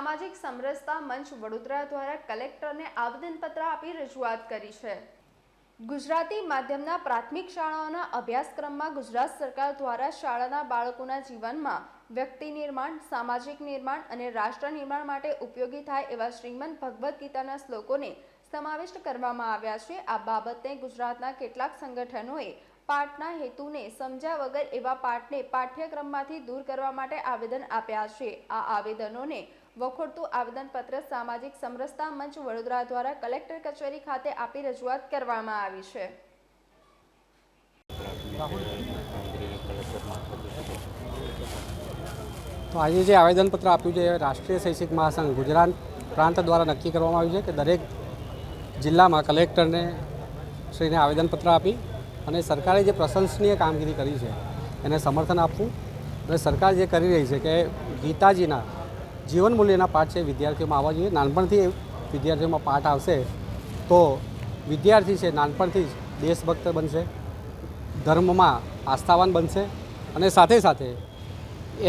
સામાજિક સમરસતા મંચ વડોદરા દ્વારા કલેક્ટરને આવેદનપત્ર આપી રજૂઆત કરી છે। ગુજરાતી માધ્યમના પ્રાથમિક શાળાઓના અભ્યાસક્રમમાં ગુજરાત સરકાર દ્વારા શાળાના બાળકોના જીવનમાં વ્યક્તિ નિર્માણ, સામાજિક નિર્માણ અને રાષ્ટ્ર નિર્માણ માટે ઉપયોગી થાય એવા શ્રીમદ ભગવદ્ ગીતાના શ્લોકોને સમાવિષ્ટ કરવામાં આવ્યા છે। આ બાબતે ગુજરાતના કેટલાક સંગઠનોએ પાઠના હેતુને સમજ્યા વગર એવા પાઠને પાઠ્યક્રમમાંથી દૂર કરવા માટે આવેદન આપ્યા છે। આ આવેદનોને વખોડતું આવેદનપત્ર સામાજિક સમરસતા મંચ વડોદરા દ્વારા કલેક્ટર કચેરી ખાતે આપી રજૂઆત કરવામાં આવી છે। તો આજે જે આવેદનપત્ર આપ્યું છે રાષ્ટ્રીય શૈક્ષિક મહાસંઘ ગુજરાત પ્રાંત દ્વારા નક્કી કરવામાં આવ્યું છે કે દરેક જિલ્લામાં કલેક્ટરને શ્રીને આવેદનપત્ર આપી અને સરકારે જે પ્રશંસનીય કામગીરી કરી છે એને સમર્થન આપવું અને સરકાર જે કરી રહી છે કે ગીતાજીના જીવન મૂલ્યના પાઠ છે વિદ્યાર્થીઓમાં આવવા જોઈએ। નાનપણથી વિદ્યાર્થીઓમાં પાઠ આવશે તો વિદ્યાર્થી છે નાનપણથી જ દેશભક્ત બનશે, ધર્મમાં આસ્થાવાન બનશે અને સાથે સાથે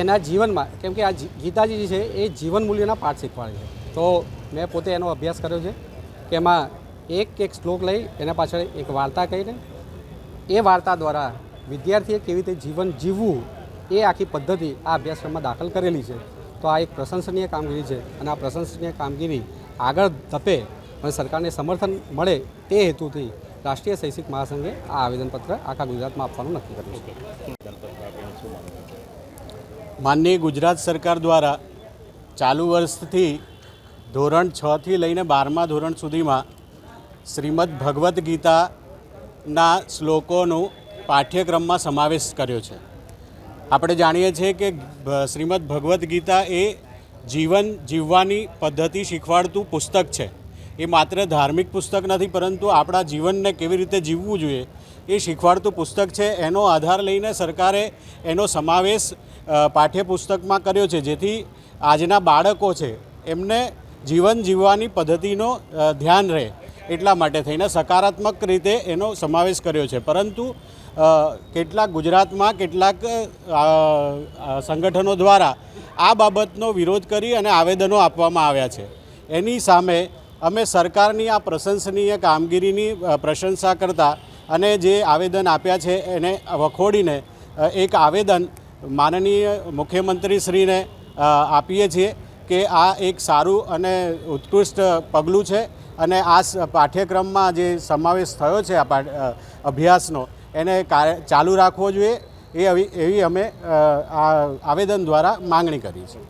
એના જીવનમાં, કેમ કે આ ગીતાજી છે એ જીવન મૂલ્યના પાઠ શીખવાડે છે। તો મેં પોતે એનો અભ્યાસ કર્યો છે કે એમાં એક શ્લોક લઈ એના પાછળ એક વાર્તા કહીને એ વાર્તા દ્વારા વિદ્યાર્થીએ કેવી રીતે જીવન જીવવું એ આખી પદ્ધતિ આ અભ્યાસક્રમમાં દાખલ કરેલી છે। તો આ એક પ્રશંસનીય કામગીરી છે અને આ પ્રશંસનીય કામગીરી આગળ ધપે અને સરકારને સમર્થન મળે તે હેતુથી રાષ્ટ્રીય શૈક્ષિક મહાસંઘે આ આવેદનપત્ર આખા ગુજરાતમાં આપવાનું નક્કી કર્યું છે। માનનીય ગુજરાત સરકાર દ્વારા ચાલુ વર્ષથી ધોરણ 6 થી લઈને 12મા ધોરણ સુધીમાં શ્રીમદ ભગવદ્ ગીતાના શ્લોકોનું પાઠ્યક્રમમાં સમાવેશ કર્યો છે। આપણે જાણીએ છીએ કે શ્રીમદ ભગવદ્ ગીતા એ જીવન જીવવાની પદ્ધતિ શીખવાડતું પુસ્તક છે। એ માત્ર ધાર્મિક પુસ્તક નથી, પરંતુ આપણા જીવનને કેવી રીતે જીવવું જોઈએ એ શીખવાડતું પુસ્તક છે। એનો આધાર લઈને સરકારે એનો સમાવેશ પાઠ્યપુસ્તકમાં કર્યો છે, જેથી આજના બાળકો છે એમને જીવન જીવવાની પદ્ધતિનો ધ્યાન રહે એટલા માટે થઈને સકારાત્મક રીતે એનો સમાવેશ કર્યો છે। પરંતુ કેટલાક ગુજરાતમાં કેટલાક સંગઠનો દ્વારા આ બાબતનો વિરોધ કરી અને આવેદનો આપવામાં આવ્યા છે। એની સામે અમે સરકારની આ પ્રશંસનીય કામગીરીની પ્રશંસા કરતા અને જે આવેદન આપ્યા છે એને વખોડીને એક આવેદન માનનીય મુખ્યમંત્રીશ્રીને આપીએ છીએ કે આ એક સારું અને ઉત્કૃષ્ટ પગલું છે અને આ પાઠ્યક્રમમાં જે સમાવેશ થયો છે આ અભ્યાસનો એને ચાલુ રાખવો જોઈએ એવી અમે આ આવેદન દ્વારા માંગણી કરી છે।